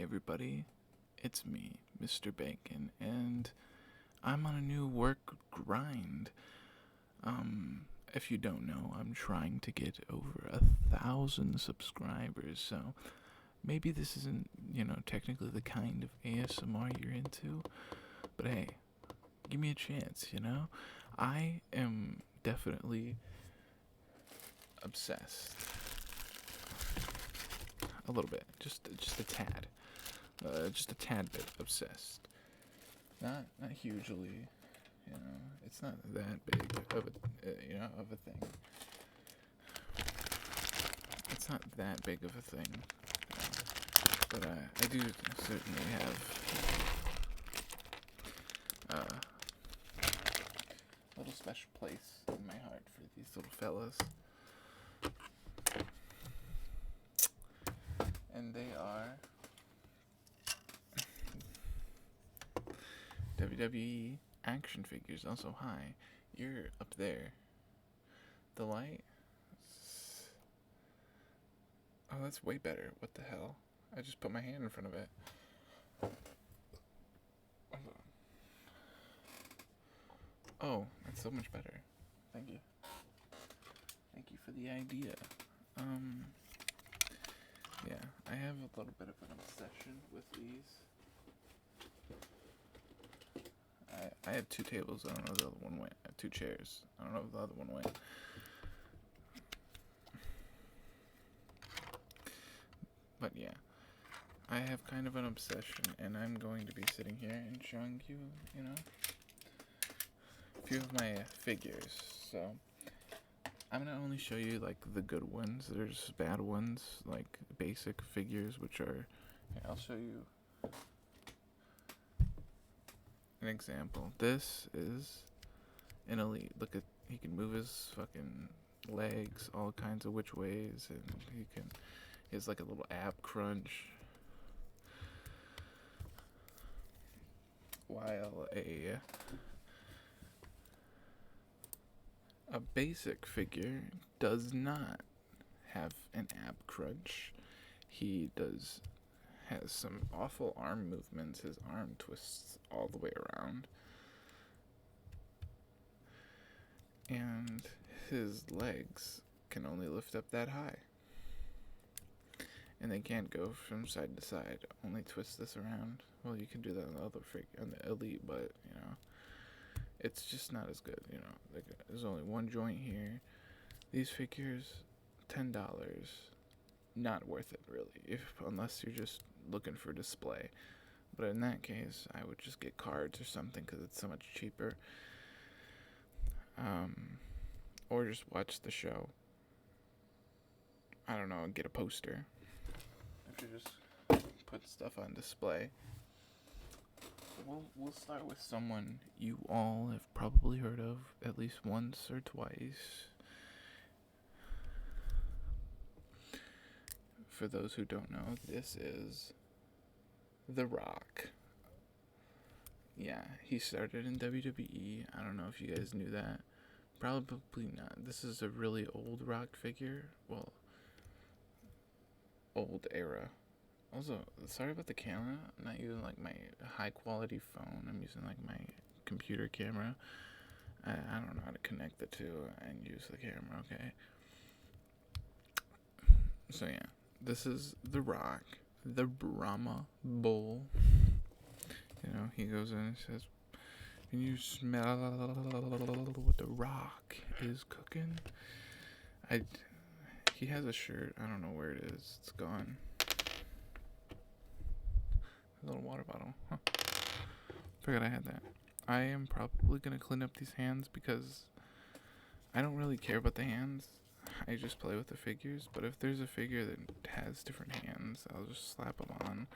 everybody, it's me, Mr. Bacon, and I'm on a new work grind. If you don't know, I'm trying to get over 1,000 subscribers, so maybe this isn't, technically the kind of ASMR you're into, but hey, give me a chance. I am definitely obsessed. A little bit, just a tad. Just a tad bit obsessed. Not hugely, it's not that big of a thing. It's not that big of a thing, but I do certainly have a little special place in my heart for these little fellas. And they are WWE action figures. Also, hi, you're up there. The light? Oh, that's way better. What the hell? I just put my hand in front of it. Oh, that's so much better. Thank you. Thank you for the idea. Yeah, I have a little bit of an obsession with these. I have 2 tables. I don't know if the other one went. I have 2 chairs. I don't know if the other one went. But yeah, I have kind of an obsession, and I'm going to be sitting here and showing you, a few of my figures. So I'm gonna only show you like the good ones. There's bad ones, like basic figures, which are. Here, I'll show you an example. This is an elite. Look at, he can move his fucking legs all kinds of which ways, and he has like a little ab crunch. While a basic figure does not have an ab crunch. He has some awful arm movements. His arm twists all the way around. And his legs can only lift up that high. And they can't go from side to side. Only twist this around. Well, you can do that on the other figure, on the elite, but, it's just not as good, Like, there's only one joint here. These figures, $10. Not worth it, really, unless you're just looking for display. But in that case, I would just get cards or something because it's so much cheaper. Or just watch the show. I don't know, get a poster. If you just put stuff on display. We'll start with someone you all have probably heard of at least once or twice. For those who don't know, this is The Rock. Yeah, he started in WWE. I don't know if you guys knew that. Probably not. This is a really old Rock figure. Well, old era. Also, sorry about the camera. I'm not using like my high quality phone. I'm using like my computer camera. I don't know how to connect the two and use the camera, okay? So yeah, this is The Rock, the Brahma Bull. He goes in and says, "Can you smell what The Rock is cooking?" He has a shirt. I don't know where it is. It's gone. A little water bottle. Huh. Forgot I had that. I am probably going to clean up these hands because I don't really care about the hands. I just play with the figures. But if there's a figure that has different hands, I'll just slap them on.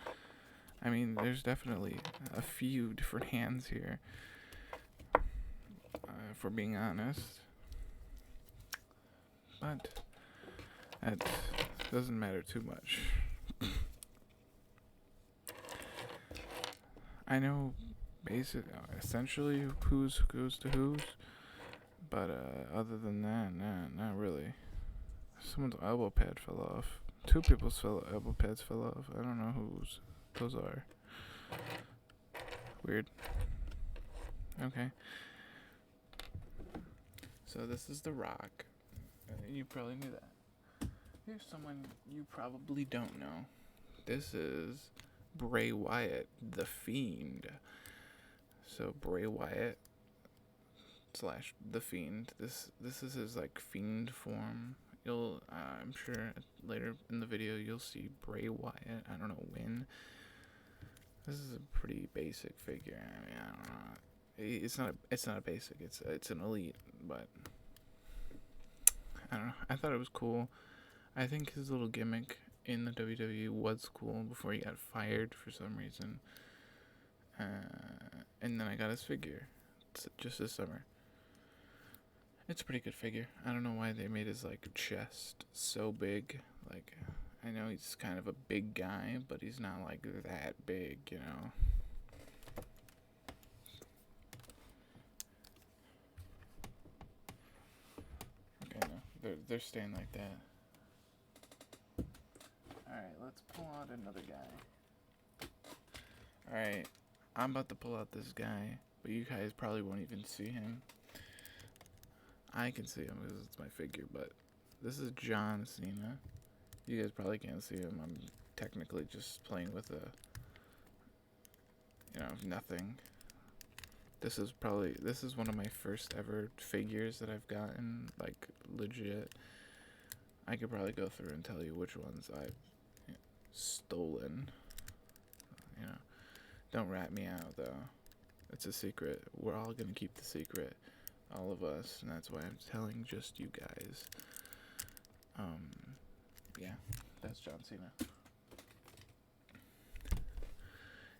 I mean, there's definitely a few different hands here. If we're being honest. But that doesn't matter too much. I know essentially who's goes to who's, but other than that, nah, not really. Someone's elbow pad fell off. 2 people's elbow pads fell off. I don't know whose. Those are weird. Okay. So this is The Rock. You probably knew that. Here's someone you probably don't know. This is Bray Wyatt, the Fiend. So Bray Wyatt slash the Fiend. This is his like Fiend form. You'll I'm sure later in the video you'll see Bray Wyatt. I don't know when. This is a pretty basic figure. I mean, I don't know. It's not a basic. It's an elite, but I don't know. I thought it was cool. I think his little gimmick in the WWE was cool before he got fired for some reason. And then I got his figure just this summer. It's a pretty good figure. I don't know why they made his like chest so big. Like, I know he's kind of a big guy, but he's not like that big, you know. Okay, no, they're staying like that. Alright, let's pull out another guy. Alright, I'm about to pull out this guy, but you guys probably won't even see him. I can see him because it's my figure, but this is John Cena. You guys probably can't see him. I'm technically just playing with nothing. This is one of my first ever figures that I've gotten, like, legit. I could probably go through and tell you which ones I've stolen. You know, don't rat me out though. It's a secret. We're all gonna keep the secret, all of us, and that's why I'm telling just you guys. Yeah, that's John Cena.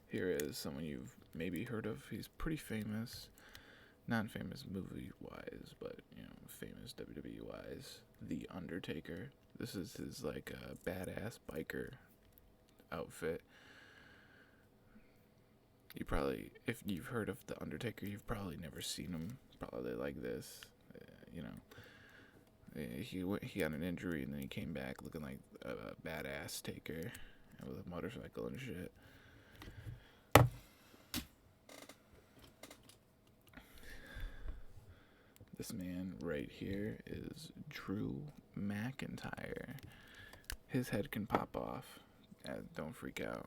Here is someone you've maybe heard of. He's pretty famous. Not famous movie-wise, but, famous WWE-wise. The Undertaker. This is his, like, badass biker outfit. If you've heard of The Undertaker, you've probably never seen him. Probably like this, He got an injury and then he came back looking like a badass taker with a motorcycle and shit. This man right here is Drew McIntyre. His head can pop off. Don't freak out.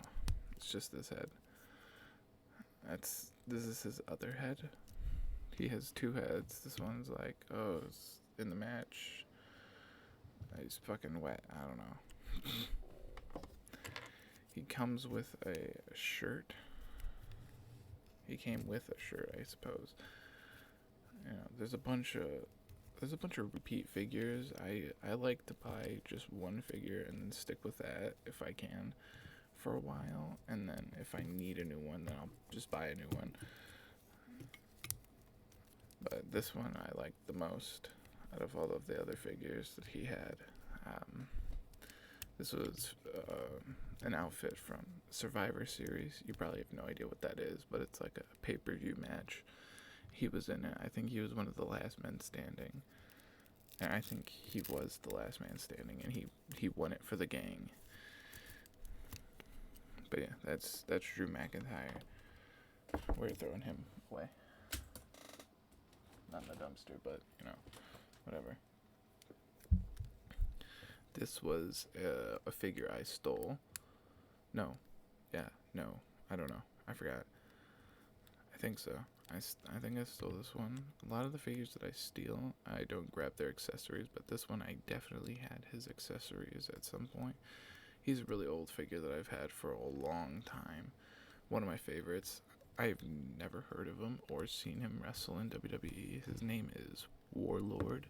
It's just this head. This is his other head. He has two heads. This one's like, it's in the match. He's fucking wet. I don't know. He comes with a shirt. He came with a shirt, I suppose. There's a bunch of repeat figures. I like to buy just one figure and then stick with that if I can for a while, and then if I need a new one, then I'll just buy a new one. But this one I like the most out of all of the other figures that he had. This was an outfit from Survivor Series. You probably have no idea what that is, but it's like a pay-per-view match. He was in it. I think he was one of the last men standing. And I think he was the last man standing, and he won it for the gang. But yeah, that's Drew McIntyre. We're throwing him away. Not in the dumpster, but, whatever. This was a figure I stole. No. I don't know. I forgot. I think so. I think I stole this one. A lot of the figures that I steal, I don't grab their accessories, but this one I definitely had his accessories at some point. He's a really old figure that I've had for a long time. One of my favorites. I've never heard of him or seen him wrestle in WWE. His name is Warlord.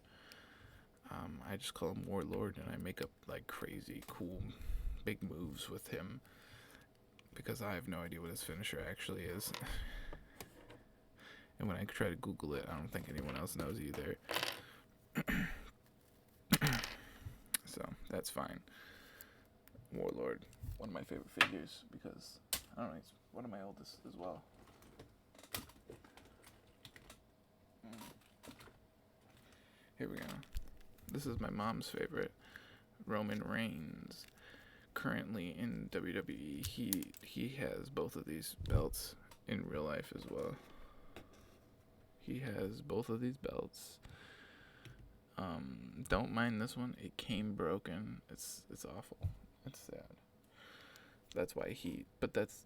I just call him Warlord, and I make up like crazy, cool, big moves with him because I have no idea what his finisher actually is. And when I try to Google it, I don't think anyone else knows either. So that's fine. Warlord, one of my favorite figures because I don't know, he's one of my oldest as well. Here we go. This is my mom's favorite, Roman Reigns. currently in WWE. He has both of these belts in real life as well. He has both of these belts. Don't mind this one. It came broken. It's awful. It's sad. That's why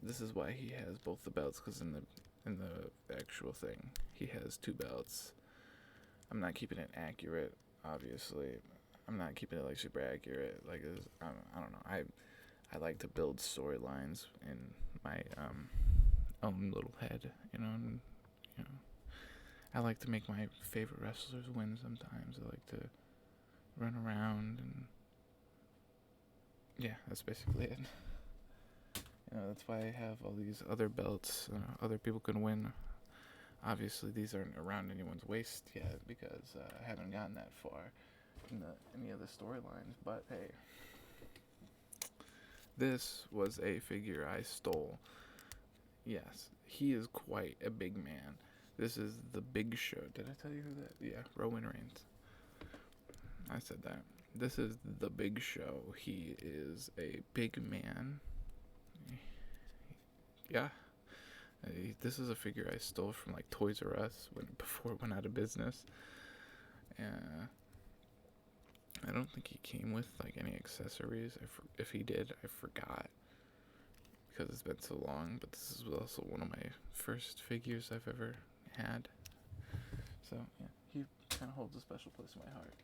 this is why he has both the belts, because in the actual thing he has two belts. I'm not keeping it accurate, obviously. I'm not keeping it like super accurate. Like I don't know. I like to build storylines in my own little head, and I like to make my favorite wrestlers win sometimes. I like to run around and yeah, that's basically it. That's why I have all these other belts. Other people can win. Obviously, these aren't around anyone's waist yet because I haven't gotten that far in any of the storylines. But hey, this was a figure I stole. Yes, he is quite a big man. This is the Big Show. Did I tell you who that? Yeah, Roman Reigns. I said that. This is the Big Show. He is a big man. Yeah. This is a figure I stole from like Toys R Us before it went out of business. I don't think he came with like any accessories. If he did, I forgot because it's been so long. But this is also one of my first figures I've ever had. So yeah, he kind of holds a special place in my heart.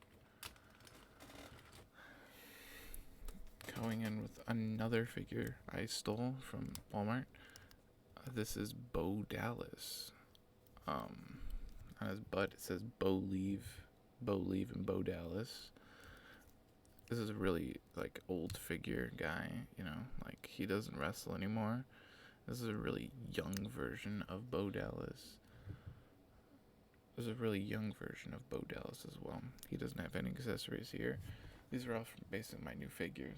Going in with another figure I stole from Walmart. This is Bo Dallas. On his butt it says Bo Leave, and Bo Dallas. This is a really like old figure guy, like he doesn't wrestle anymore. This is a really young version of Bo Dallas. There's a really young version of Bo Dallas as well. He doesn't have any accessories here. These are all from basically my new figures.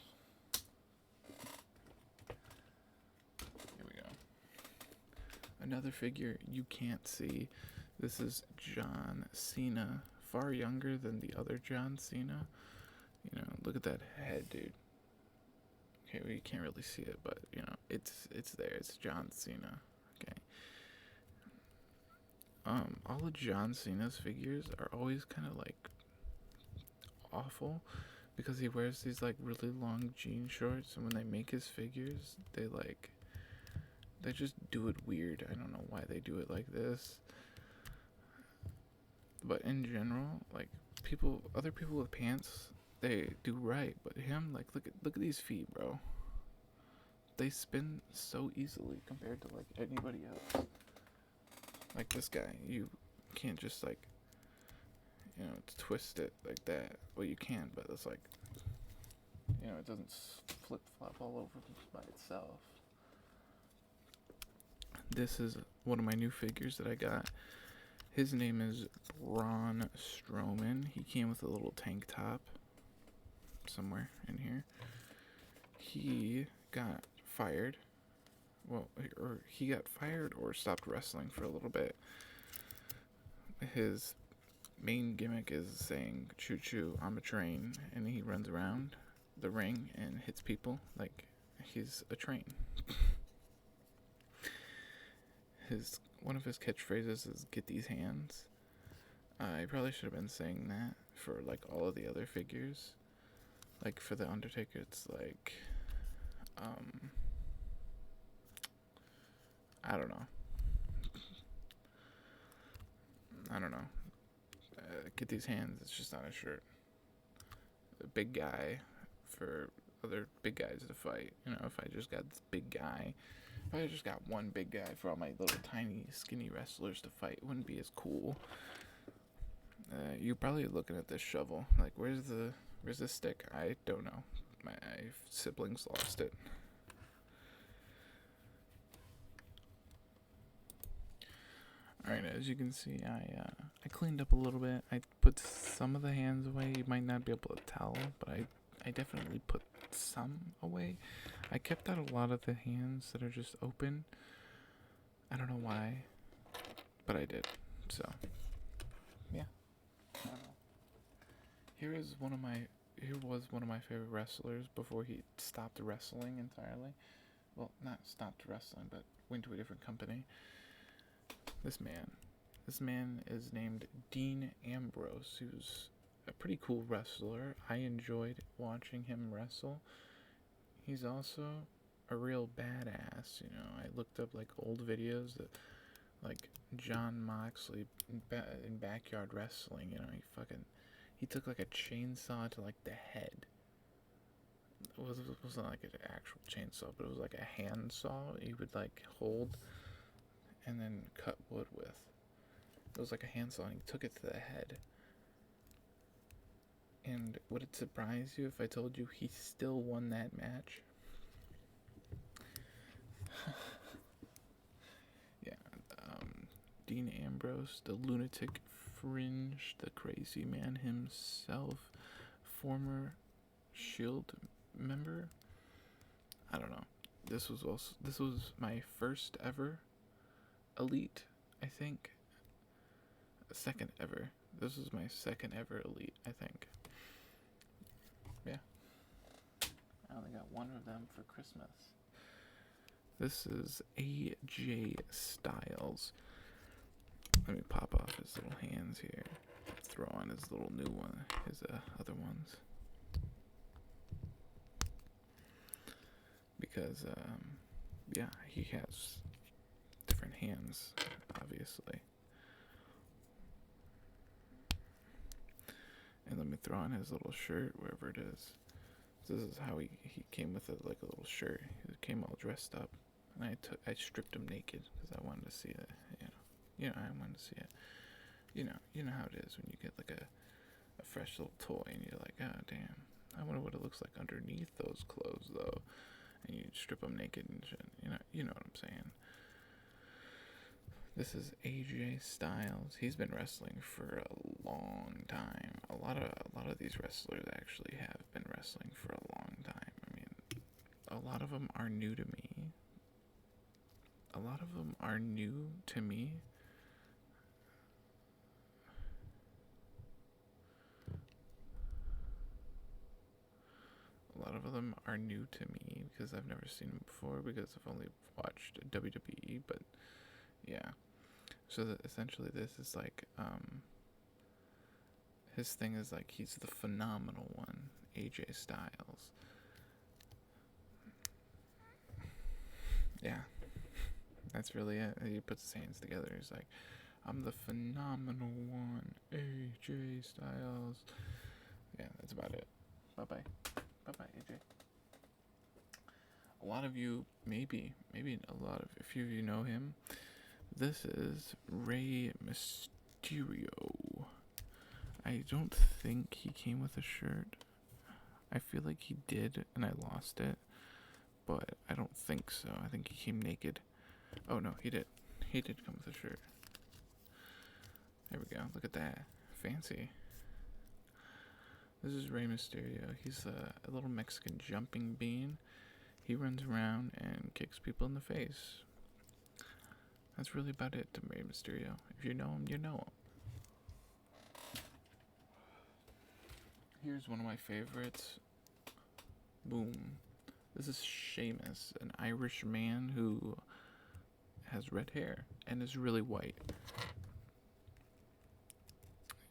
Here we go. Another figure you can't see. This is John Cena. Far younger than the other John Cena. Look at that head, dude. Okay, well, you can't really see it, but it's there. It's John Cena. Okay. All of John Cena's figures are always kind of like awful because he wears these like really long jean shorts, and when they make his figures, they just do it weird. I don't know why they do it like this. But in general, like other people with pants, they do right. But him, like, look at these feet, bro. They spin so easily compared to like anybody else. Like this guy, you can't just like, twist it like that. Well, you can, but it's like, it doesn't flip flop all over by itself. This is one of my new figures that I got. His name is Braun Strowman. He came with a little tank top somewhere in here. He got fired. Well, or he got fired or stopped wrestling for a little bit. His main gimmick is saying, "Choo choo, I'm a train," and he runs around the ring and hits people like he's a train. One of his catchphrases is "Get these hands." I probably should have been saying that for like all of the other figures. Like for the Undertaker, it's like, I don't know. Get these hands. It's just not a shirt. A big guy for other big guys to fight. If I just got this big guy. If I just got one big guy for all my little tiny skinny wrestlers to fight, it wouldn't be as cool. You're probably looking at this shovel. Like, where's the stick? I don't know. My siblings lost it. Alright, as you can see, I cleaned up a little bit. I put some of the hands away. You might not be able to tell, but I definitely put some away. I kept out a lot of the hands that are just open. I don't know why, but I did. So, yeah. I don't know. Here is one of my he was one of my favorite wrestlers before he stopped wrestling entirely. Well, not stopped wrestling, but went to a different company. This man is named Dean Ambrose. He was a pretty cool wrestler. I enjoyed watching him wrestle. He's also a real badass. You know, I looked up like old videos that like John Moxley in backyard wrestling. You know, he took like a chainsaw to like the head. It wasn't like an actual chainsaw, but it was like a hand saw he would like hold and then cut wood with. It was like a handsaw, and he took it to the head. And would it surprise you if I told you he still won that match? Yeah, Dean Ambrose, the lunatic fringe, the crazy man himself, former Shield member. I don't know. This was my first ever Elite, I think. Second ever. This was my second ever Elite, I think. Yeah. I only got one of them for Christmas. This is AJ Styles. Let me pop off his little hands here. Throw on his little new one, his other ones. Because, yeah, he has different hands, obviously. And let me throw on his little shirt, wherever it is. This is how he came with it, like a little shirt. He came all dressed up, and I stripped him naked because I wanted to see it. I wanted to see it. You know how it is when you get like a fresh little toy, and you're like, oh damn, I wonder what it looks like underneath those clothes though. And you strip them naked and shit. You know what I'm saying. This is AJ Styles. He's been wrestling for a long time. A lot of these wrestlers actually have been wrestling for a long time. I mean, a lot of them are new to me. A lot of them are new to me. A lot of them are new to me because I've never seen them before because I've only watched WWE, but yeah. So essentially this is like, his thing is like he's the phenomenal one, AJ Styles. Yeah, that's really it. He puts his hands together. He's like, I'm the phenomenal one, AJ Styles. Yeah, that's about it. Bye-bye. Bye-bye, AJ. A lot of you, maybe a few of you know him. This is Rey Mysterio. I don't think he came with a shirt. I feel like he did, and I lost it. But I don't think so. I think he came naked. Oh, no, he did. He did come with a shirt. There we go. Look at that. Fancy. This is Rey Mysterio. He's a little Mexican jumping bean. He runs around and kicks people in the face. That's really about it to Rey Mysterio. If you know him, you know him. Here's one of my favorites. Boom. This is Sheamus, an Irish man who has red hair and is really white.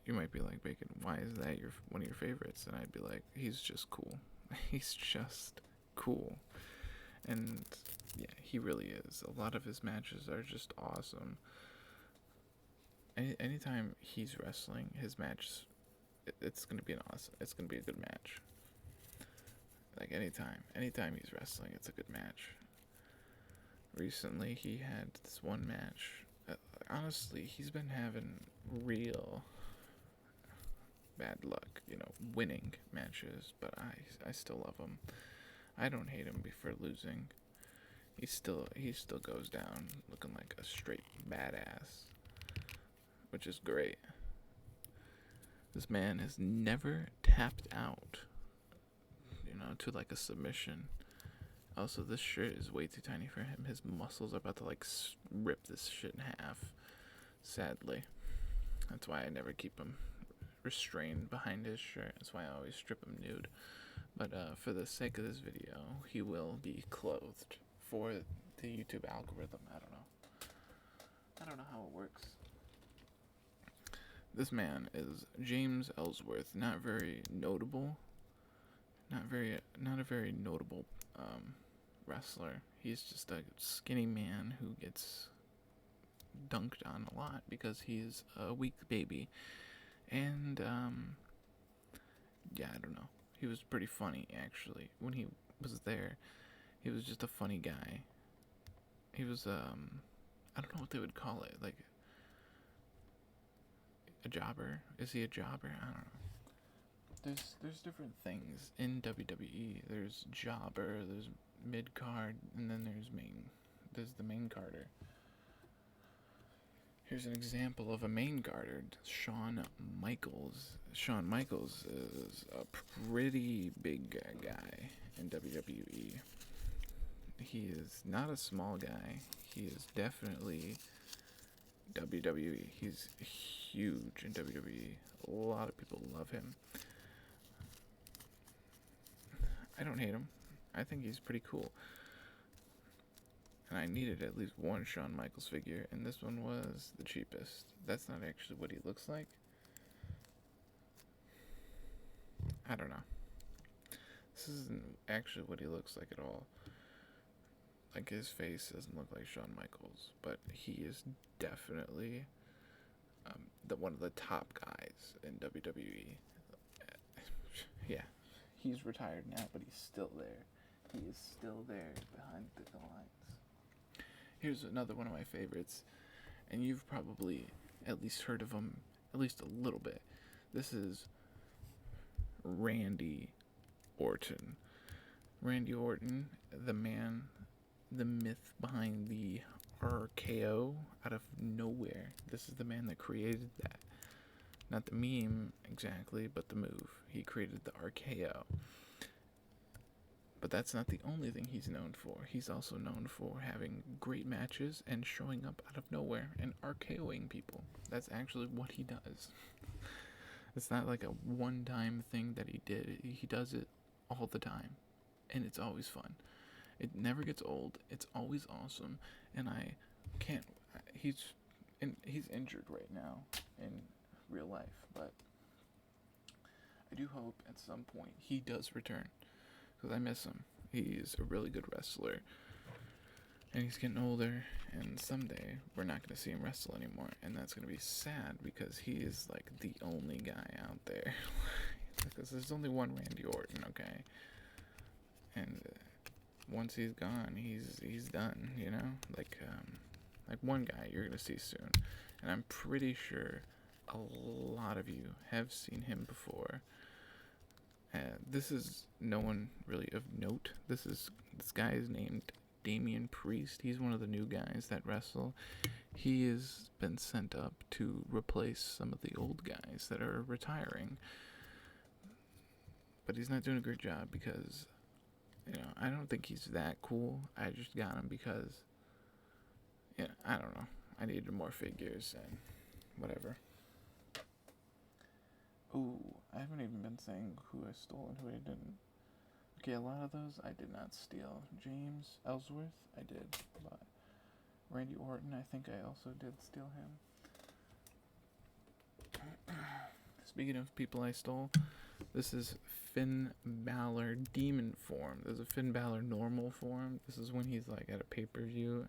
You might be like, Bacon, why is that one of your favorites? And I'd be like, he's just cool. He's just cool. And yeah, he really is. A lot of his matches are just awesome. Anytime he's wrestling, his match, it's gonna be it's gonna be a good match. Like anytime he's wrestling, it's a good match. Recently, he had this one match. Honestly, he's been having real bad luck, winning matches, but I still love him. I don't hate him for losing. He still goes down looking like a straight badass, which is great. This man has never tapped out, to like a submission. Also, this shirt is way too tiny for him. His muscles are about to like rip this shit in half. Sadly, that's why I never keep him restrained behind his shirt. That's why I always strip him nude. But for the sake of this video, he will be clothed for the YouTube algorithm. I don't know how it works. This man is James Ellsworth. Not very notable. Not a very notable wrestler. He's just a skinny man who gets dunked on a lot because he's a weak baby. And yeah, I don't know. He was pretty funny actually. When he was there, he was just a funny guy. He was I don't know what they would call it, like a jobber. Is he a jobber? I don't know. There's different things in WWE. There's jobber, there's mid card, and then there's the main carder. Here's an example of a main carder, Shawn Michaels. Shawn Michaels is a pretty big guy in WWE. He is not a small guy. He is definitely WWE. He's huge in WWE. A lot of people love him. I don't hate him. I think he's pretty cool. And I needed at least one Shawn Michaels figure, and this one was the cheapest. That's not actually what he looks like. I don't know. This isn't actually what he looks like at all. Like, his face doesn't look like Shawn Michaels, but he is definitely one of the top guys in WWE. Yeah, he's retired now, but he's still there. He is still there behind the lines. Here's another one of my favorites, and you've probably at least heard of him, at least a little bit. This is Randy Orton. Randy Orton, the man, the myth behind the RKO out of nowhere. This is the man that created that. Not the meme exactly, but the move. He created the RKO. But that's not the only thing he's known for. He's also known for having great matches and showing up out of nowhere and RKOing people. That's actually what he does. It's not like a one-time thing that he did. He does it all the time. And it's always fun. It never gets old. It's always awesome. And I can't... He's injured right now in real life. But I do hope at some point he does return. Because I miss him. He's a really good wrestler. And he's getting older. And someday we're not going to see him wrestle anymore. And that's going to be sad because he is like the only guy out there. Because there's only one Randy Orton, okay? And once he's gone, he's done, you know? Like one guy you're going to see soon. And I'm pretty sure a lot of you have seen him before. This is no one really of note. This guy is named Damian Priest. He's one of the new guys that wrestle. He has been sent up to replace some of the old guys that are retiring. But he's not doing a great job because, you know, I don't think he's that cool. I just got him because, you know, I don't know. I needed more figures and whatever. Ooh, I haven't even been saying who I stole and who I didn't. Okay, a lot of those I did not steal. James Ellsworth, I did. But Randy Orton, I think I also did steal him. Speaking of people I stole, this is Finn Balor demon form. There's a Finn Balor normal form. This is when he's like at a pay-per-view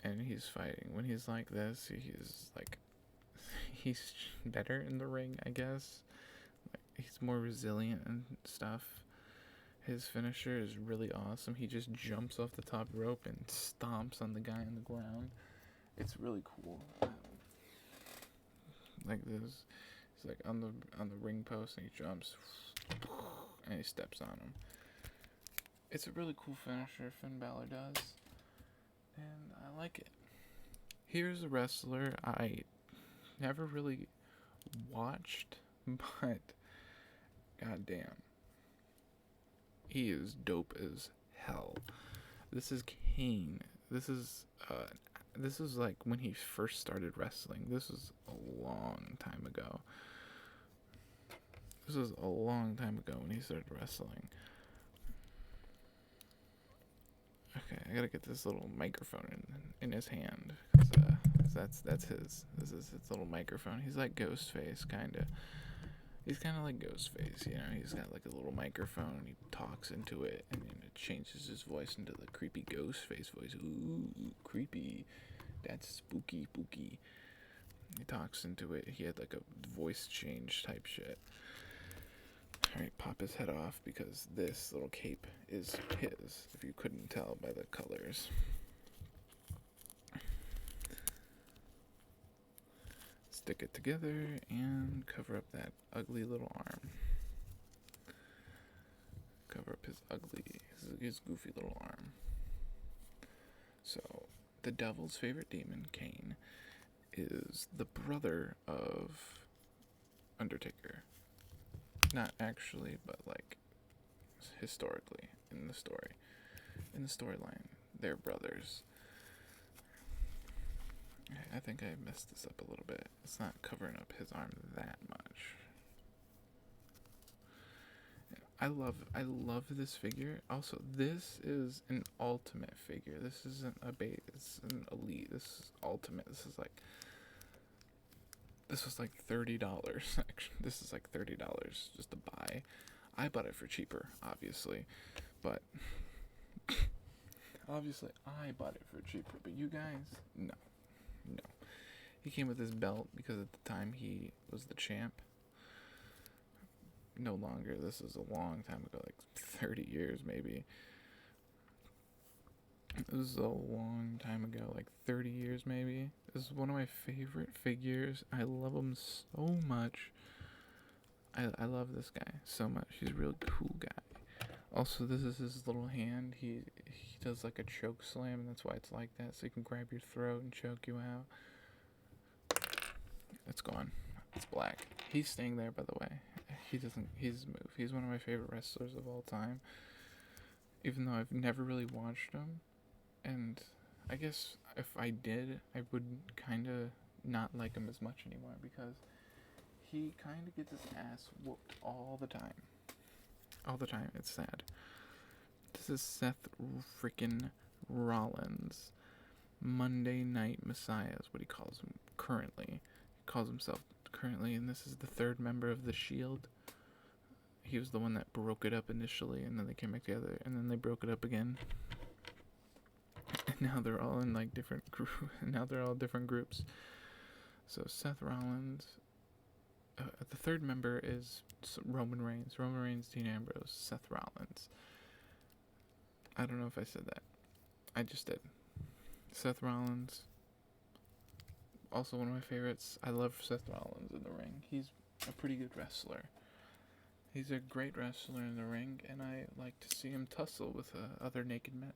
and he's fighting. When he's like this, he's better in the ring, I guess. Like, he's more resilient and stuff. His finisher is really awesome. He just jumps off the top rope and stomps on the guy on the ground. It's really cool. Like this, he's like on the ring post and he jumps and he steps on him. It's a really cool finisher Finn Balor does, and I like it. Here's a wrestler I never really watched, but goddamn, he is dope as hell. This is Kane. This is This is like when he first started wrestling. This was a long time ago. This was a long time ago when he started wrestling. Okay, I gotta get this little microphone in his hand. That's his. This is his little microphone. He's like Ghostface, kinda. He's kind of like Ghostface, you know. He's got like a little microphone. He talks into it, and it changes his voice into the creepy Ghostface voice. Ooh, creepy. That's spooky. He talks into it. He had like a voice change type shit. Alright, pop his head off because this little cape is his, if you couldn't tell by the colors. Stick it together and cover up that ugly little arm. Cover up his goofy little arm. So, the devil's favorite demon, Kane, is the brother of Undertaker. Not actually, but like historically in the story. In the storyline, they're brothers. I think I messed this up a little bit. It's not covering up his arm that much. I love this figure. Also, this is an ultimate figure. This isn't a base. It's an elite. This is ultimate. This was like $30. Actually, this is like $30 just to buy. I bought it for cheaper, obviously, but obviously I bought it for cheaper. But you guys, no. He came with his belt because at the time he was the champ. No longer. This is a long time ago, like 30 years maybe. This is a long time ago, like 30 years maybe. This is one of my favorite figures. I love him so much. I love this guy so much. He's a real cool guy. Also, this is his little hand. He does like a choke slam, and that's why it's like that, so he can grab your throat and choke you out. It's gone. It's black. He's staying there, by the way. He's moved. He's one of my favorite wrestlers of all time. Even though I've never really watched him. And I guess if I did, I would kind of not like him as much anymore because he kind of gets his ass whooped all the time. All the time. It's sad. This is Seth freaking Rollins. Monday Night Messiah is what he calls him currently. He calls himself currently, and this is the third member of the Shield. He was the one that broke it up initially, and then they came back together, and then they broke it up again. And now they're all in like different now they're all different groups. So Seth Rollins. The third member is Roman Reigns. Roman Reigns, Dean Ambrose, Seth Rollins. I don't know if I said that. I just did. Seth Rollins. Also one of my favorites. I love Seth Rollins in the ring. He's a pretty good wrestler. He's a great wrestler in the ring, and I like to see him tussle with other naked men.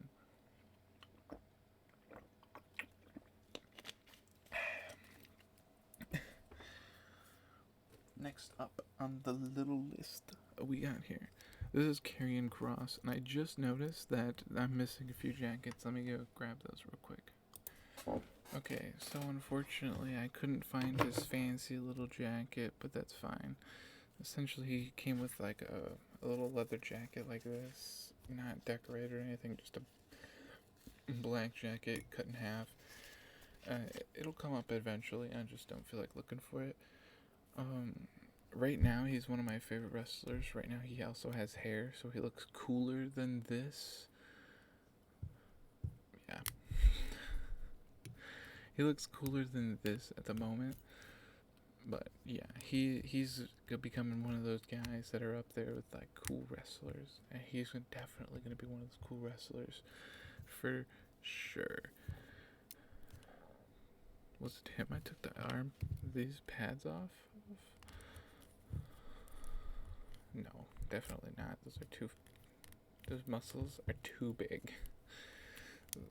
Next up on the little list we got here. This is Karrion Kross, and I just noticed that I'm missing a few jackets. Let me go grab those real quick. Okay, so unfortunately I couldn't find his fancy little jacket, but that's fine. Essentially he came with like a little leather jacket like this, not decorated or anything, just a black jacket cut in half. It'll come up eventually, I just don't feel like looking for it. Right now he's one of my favorite wrestlers. Right now he also has hair, so he looks cooler than this. Yeah. He looks cooler than this at the moment. But yeah, he's becoming one of those guys that are up there with like cool wrestlers. And he's definitely going to be one of those cool wrestlers. For sure. Was it him I took these pads off? No, definitely not. Those muscles are too big.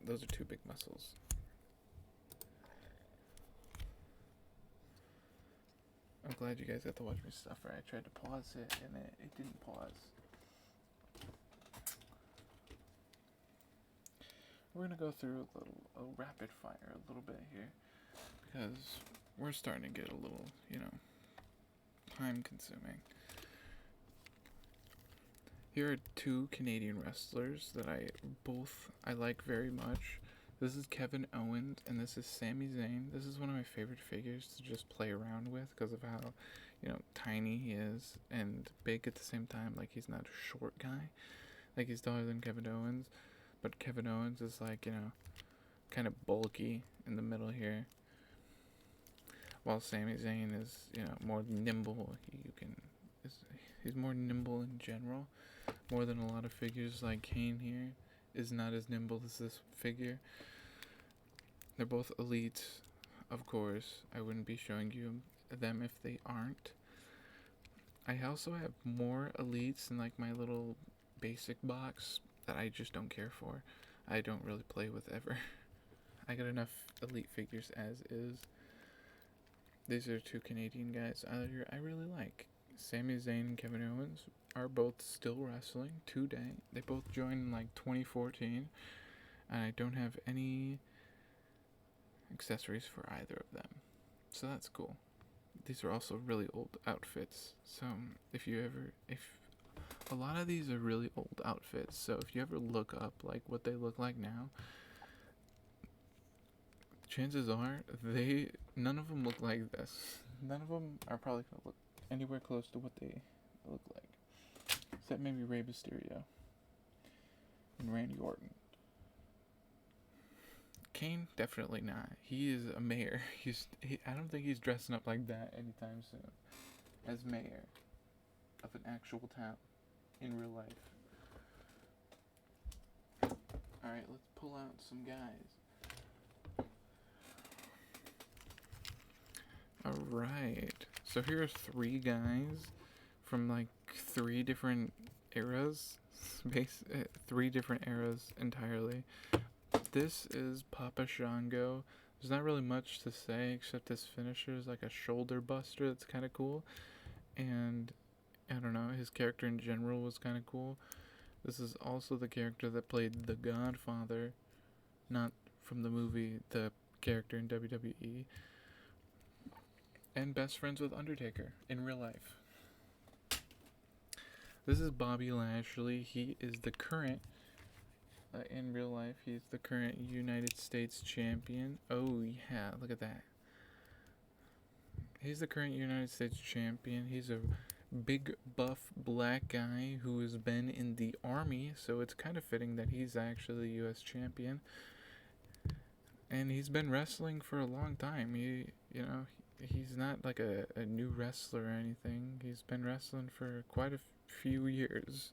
Those are too big muscles. I'm glad you guys got to watch me suffer. I tried to pause it and it didn't pause. we're gonna go through a rapid fire a little bit here because we're starting to get a little, time consuming. Here are two Canadian wrestlers that I like very much. This is Kevin Owens and this is Sami Zayn. This is one of my favorite figures to just play around with because of how, tiny he is and big at the same time. Like, he's not a short guy. Like, he's taller than Kevin Owens, but Kevin Owens is like, kind of bulky in the middle here. While Sami Zayn is, more nimble. He's more nimble in general, more than a lot of figures. Like Kane here is not as nimble as this figure. They're both elites, of course. I wouldn't be showing you them if they aren't. I also have more elites in like my little basic box that I just don't care for. I don't really play with ever. I got enough elite figures as is. These are two Canadian guys out here I really like. Sami Zayn and Kevin Owens are both still wrestling today. They both joined in like 2014, and I don't have any accessories for either of them. So that's cool. These are also really old outfits. So if a lot of these are really old outfits, so if you ever look up like what they look like now, chances are none of them look like this. None of them are probably gonna look anywhere close to what they look like, except maybe Rey Mysterio and Randy Orton. Kane, definitely not. He is a mayor. I don't think he's dressing up like that anytime soon. As mayor of an actual town in real life. Alright, let's pull out some guys. Alright, so here are three guys from like three different eras. Three different eras entirely. This is Papa Shango. There's not really much to say except his finisher is like a shoulder buster that's kind of cool. And I don't know, his character in general was kind of cool. This is also the character that played The Godfather, not from the movie, the character in WWE. And best friends with Undertaker in real life. This is Bobby Lashley. He is the current in real life, he's the current United States champion. Oh, yeah, look at that. He's the current United States champion. He's a big, buff, black guy who has been in the army, so it's kind of fitting that he's actually the U.S. champion. And he's been wrestling for a long time. He's not like a new wrestler or anything. He's been wrestling for quite a few years.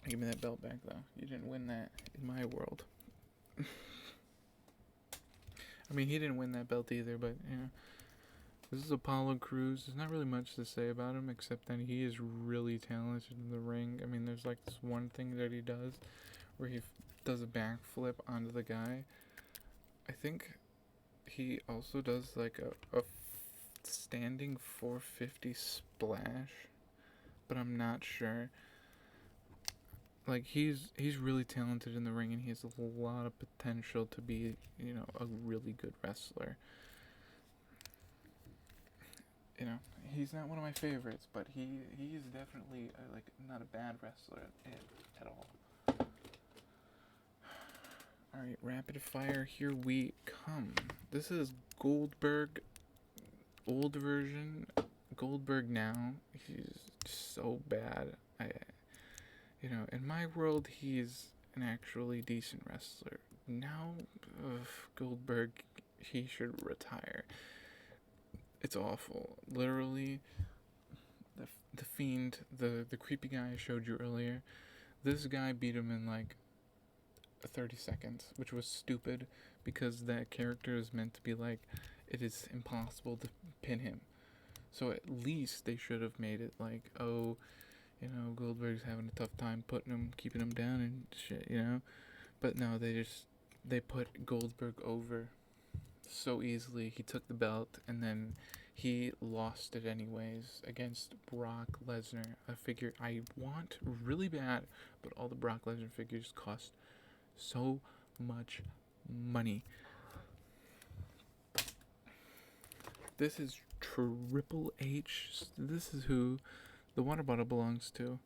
Give me that belt back, though. You didn't win that in my world. I mean, he didn't win that belt either, but, This is Apollo Crews. There's not really much to say about him, except that he is really talented in the ring. I mean, there's like this one thing that he does, where he does a backflip onto the guy. I think he also does like a standing 450 splash, but I'm not sure. Like, he's really talented in the ring, and he has a lot of potential to be, a really good wrestler. He's not one of my favorites, but he is definitely not a bad wrestler at all. Alright, rapid fire, here we come. This is Goldberg, old version. Goldberg now. He's so bad. In my world, he's an actually decent wrestler. Now, Goldberg, he should retire. It's awful. Literally, the Fiend, the creepy guy I showed you earlier, this guy beat him in like 30 seconds, which was stupid because that character is meant to be like, it is impossible to pin him. So at least they should have made it like, Goldberg's having a tough time keeping him down and shit, But no, they put Goldberg over so easily. He took the belt and then he lost it anyways against Brock Lesnar, a figure I want really bad, but all the Brock Lesnar figures cost so much money. This is Triple H. This is who the water bottle belongs to.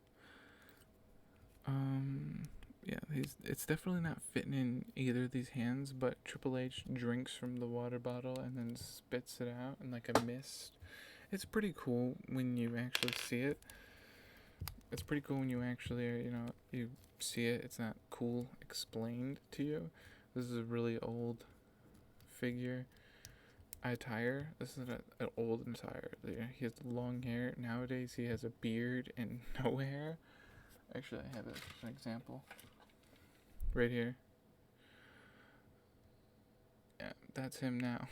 Yeah, it's definitely not fitting in either of these hands, but Triple H drinks from the water bottle and then spits it out in like a mist. It's pretty cool when you actually see it. It's pretty cool when you actually, you see it. It's not cool explained to you. This is a really old figure attire. This is an old attire. He has long hair. Nowadays, he has a beard and no hair. Actually, I have an example right here. Yeah, that's him now.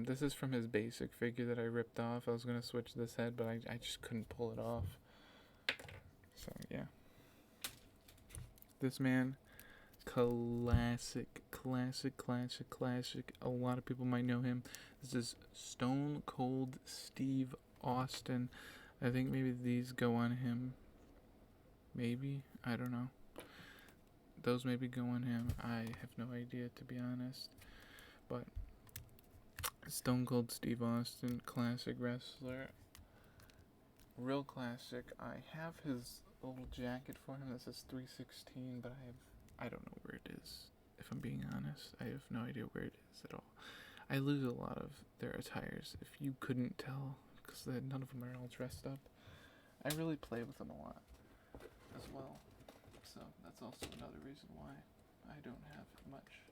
This is from his basic figure that I ripped off. I was gonna switch this head, but I just couldn't pull it off. So yeah, this man, classic. A lot of people might know him. This is Stone Cold Steve Austin. I think maybe these go on him. Maybe, I don't know. Those maybe go on him. I have no idea, to be honest. But Stone Cold Steve Austin, classic wrestler. Real classic. I have his little jacket for him that says 316, but I don't know where it is. If I'm being honest, I have no idea where it is at all. I lose a lot of their attires, if you couldn't tell, because none of them are all dressed up. I really play with them a lot as well. So that's also another reason why I don't have much.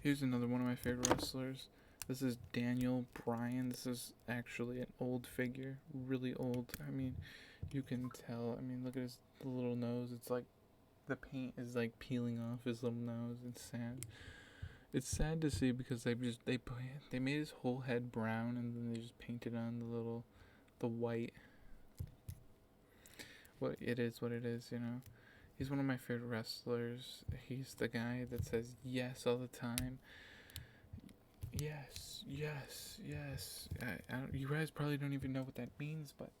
Here's another one of my favorite wrestlers. This is Daniel Bryan. This is actually an old figure, really old. I mean, you can tell. I mean, look at his little nose. It's like the paint is like peeling off his little nose. It's sad. It's sad to see because they made his whole head brown and then they just painted on the white. Well, it is what it is, He's one of my favorite wrestlers. He's the guy that says yes all the time. Yes. You guys probably don't even know what that means, but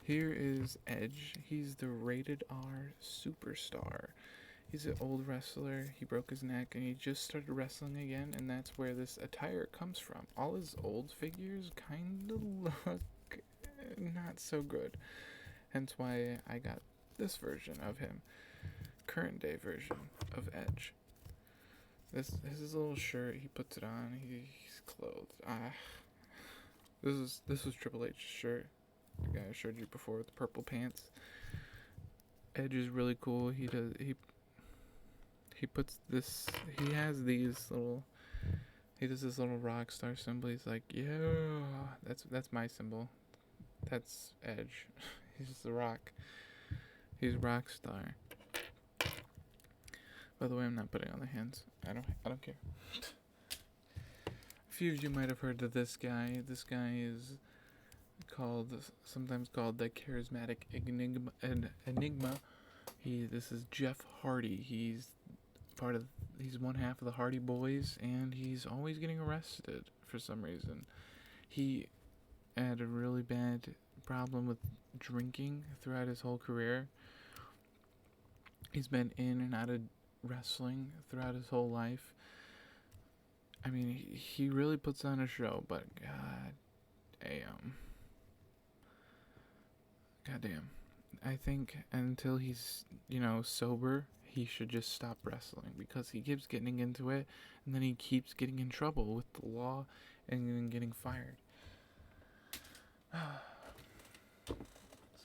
here is Edge. He's the rated R superstar. He's an old wrestler. He broke his neck and he just started wrestling again, and that's where this attire comes from. All his old figures kind of look not so good. Hence why I got this version of him. Current day version of Edge. This is his little shirt. He puts it on. He's clothed. This was Triple H's shirt. The guy I showed you before with the purple pants. Edge is really cool. He puts this. He has these little. He does this little rock star symbol. He's like, yeah, that's my symbol. That's Edge. He's just a rock. He's rock star. By the way, I'm not putting on the hands. I don't care. A few of you might have heard of this guy. This guy is sometimes called the charismatic enigma. This is Jeff Hardy. He's one half of the Hardy Boys, and he's always getting arrested for some reason. He had a really bad problem with drinking throughout his whole career. He's been in and out of wrestling throughout his whole life. I mean, he really puts on a show, but goddamn. I think until he's, sober, he should just stop wrestling because he keeps getting into it and then he keeps getting in trouble with the law and then getting fired. So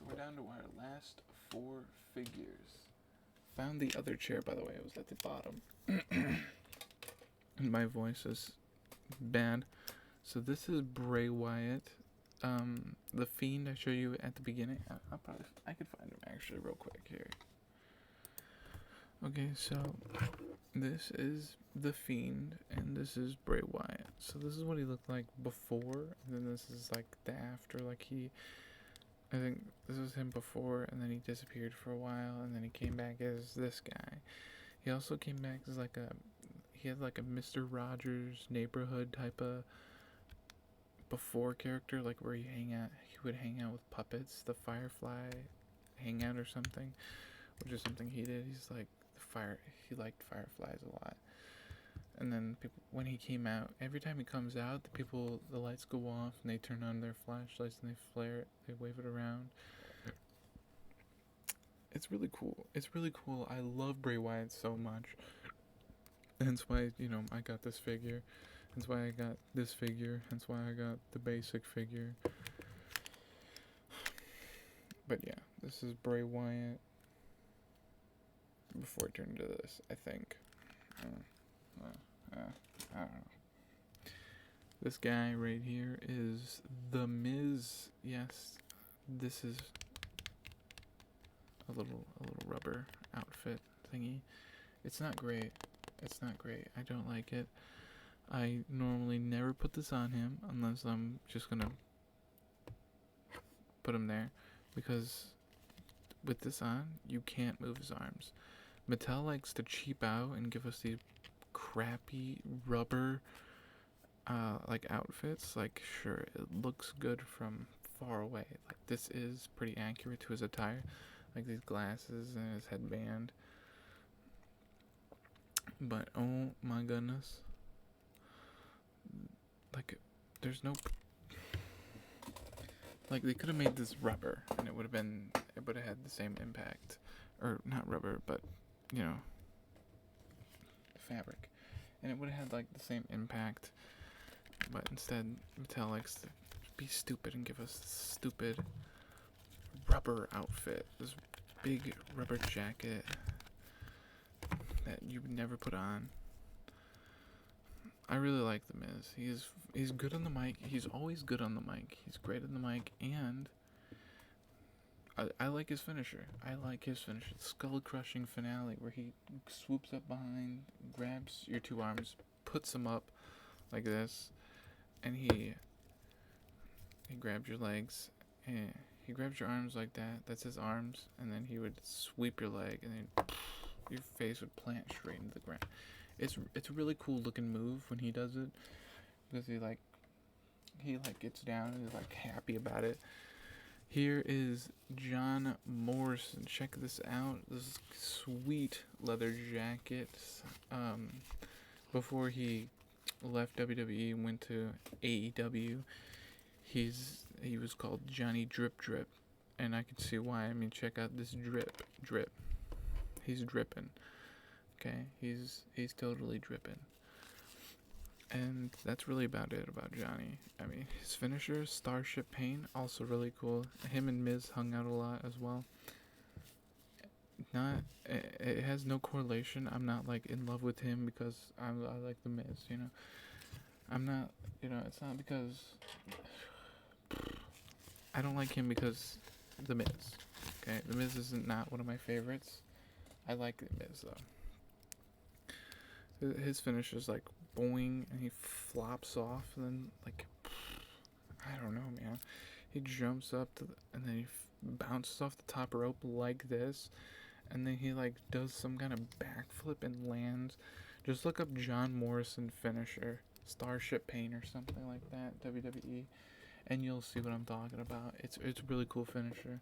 we're down to our last 4 figures. Found the other chair, by the way. It was at the bottom. And my voice is bad. So this is Bray Wyatt. The Fiend I showed you at the beginning. I could find him actually real quick here. Okay, so this is the Fiend and this is Bray Wyatt. So this is what he looked like before, and then this is like the after. I think this was him before, and then he disappeared for a while, and then he came back as this guy. He also came back as he had like a Mr. Rogers Neighborhood type of before character, like where he would hang out with puppets, the Firefly hangout or something, which is something he did. He's like he liked fireflies a lot. And then people, when he came out, every time he comes out, the lights go off and they turn on their flashlights and they flare it, they wave it around. It's really cool. It's really cool. I love Bray Wyatt so much. Hence why, I got this figure. Hence why I got this figure. Hence why I got the basic figure. But yeah, this is Bray Wyatt. Before I turn into this, I think. I don't know. This guy right here is The Miz. Yes, this is a little rubber outfit thingy. It's not great. I don't like it. I normally never put this on him unless I'm just gonna put him there, because with this on, you can't move his arms. Mattel likes to cheap out and give us these crappy rubber like outfits. Like, sure, it looks good from far away. Like, this is pretty accurate to his attire. Like these glasses and his headband. But oh my goodness. Like, there's no, like, they could have made this rubber and it would have had the same impact. Or not rubber, but fabric. And it would have had like the same impact. But instead, Mattel likes to be stupid and give us this stupid rubber outfit. This big rubber jacket that you would never put on. I really like The Miz. He's good on the mic. He's always good on the mic. He's great on the mic, and I like his finisher. Skull crushing finale, where he swoops up behind, grabs your two arms, puts them up like this, and he grabs your legs, and he grabs your arms like that. That's his arms, and then he would sweep your leg, and then your face would plant straight into the ground. It's a really cool looking move when he does it, because he gets down and is like happy about it. Here is John Morrison. Check this out. This sweet leather jacket. Before he left WWE and went to AEW, he was called Johnny Drip Drip, and I can see why. I mean, check out this drip. He's dripping. Okay, he's totally dripping. And that's really about it about Johnny. I mean, his finisher, Starship Pain, also really cool. Him and Miz hung out a lot as well. It has no correlation. I'm not like in love with him because I like the Miz, I'm not, it's not because I don't like him because the Miz. Okay, the Miz isn't not one of my favorites. I like the Miz though. His finish is like boing, and he flops off, and then like, I don't know, man. He jumps up and then he bounces off the top rope like this, and then he like does some kind of backflip and lands. Just look up John Morrison finisher, Starship Pain or something like that, WWE, and you'll see what I'm talking about. It's a really cool finisher.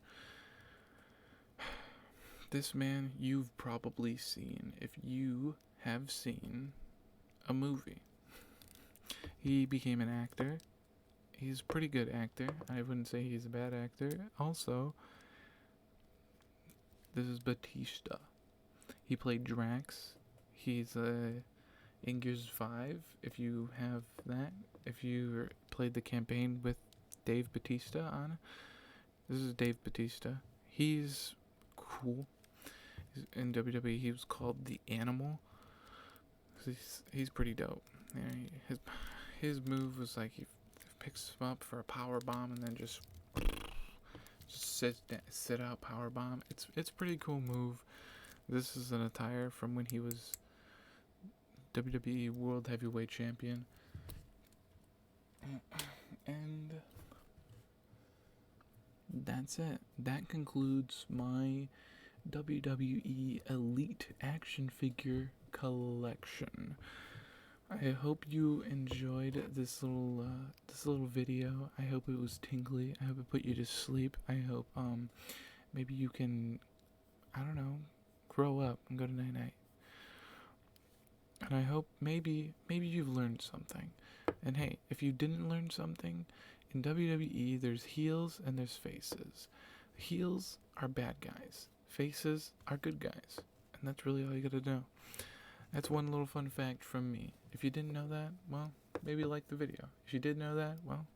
This man you've probably seen if you have seen a movie. He became an actor. He's a pretty good actor. I wouldn't say he's a bad actor. Also, this is Batista. He played Drax. He's in Gears 5, if you have that. If you played the campaign with Dave Batista on it. This is Dave Batista. He's cool. In WWE, he was called the Animal. He's pretty dope. Yeah, his move was like he picks him up for a power bomb and then just sit out power bomb. It's a pretty cool move. This is an attire from when he was WWE World Heavyweight Champion. And that's it. That concludes my WWE Elite action figure collection. I hope you enjoyed this little video. I hope it was tingly. I hope it put you to sleep. I hope maybe you can, I don't know, grow up and go to night night. And I hope maybe you've learned something. And hey, if you didn't learn something, in WWE there's heels and there's faces. Heels are bad guys. Faces are good guys. And that's really all you gotta know. That's one little fun fact from me. If you didn't know that, well, maybe like the video. If you did know that, well,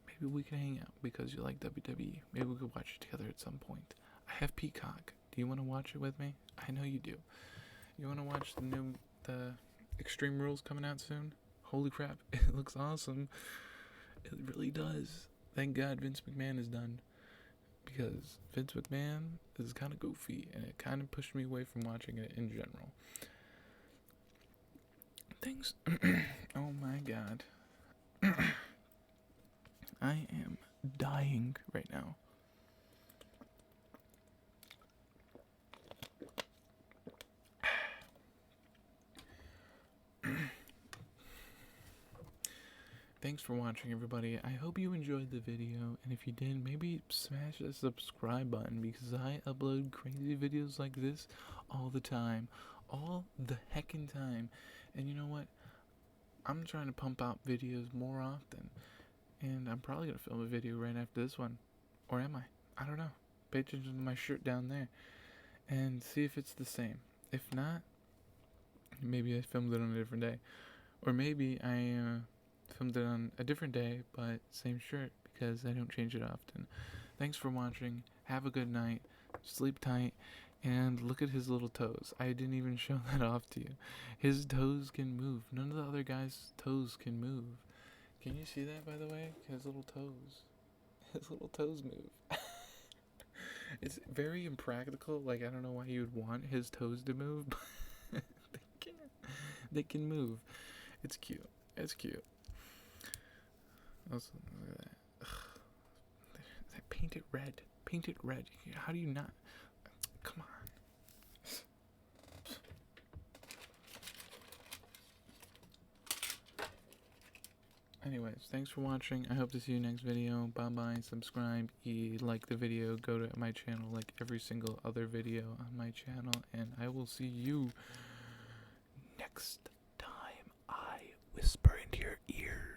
maybe we can hang out because you like WWE. Maybe we could watch it together at some point. I have Peacock. Do you want to watch it with me? I know you do. You want to watch the Extreme Rules coming out soon? Holy crap, it looks awesome. It really does. Thank God Vince McMahon is done. Because Vince McMahon is kind of goofy, and it kind of pushed me away from watching it in general. Things. Oh my God. I am dying right now. Thanks for watching, everybody. I hope you enjoyed the video, and if you did, maybe smash the subscribe button because I upload crazy videos like this all the time. All the heckin' time. And you know what? I'm trying to pump out videos more often. And I'm probably going to film a video right after this one. Or am I? I don't know. Pay attention to my shirt down there. And see if it's the same. If not, maybe I filmed it on a different day. Or maybe I filmed it on a different day, but same shirt because I don't change it often. Thanks for watching. Have a good night. Sleep tight. And look at his little toes. I didn't even show that off to you. His toes can move. None of the other guys' toes can move. Can you see that, by the way? His little toes. His little toes move. It's very impractical. Like, I don't know why you would want his toes to move, but they can. They can move. It's cute. It's cute. Also, look at that. Ugh. Paint it red. Paint it red. How do you not? Come on. Anyways, thanks for watching. I hope to see you next video. Bye bye. Subscribe. Like the video. Go to my channel like every single other video on my channel. And I will see you next time I whisper into your ear.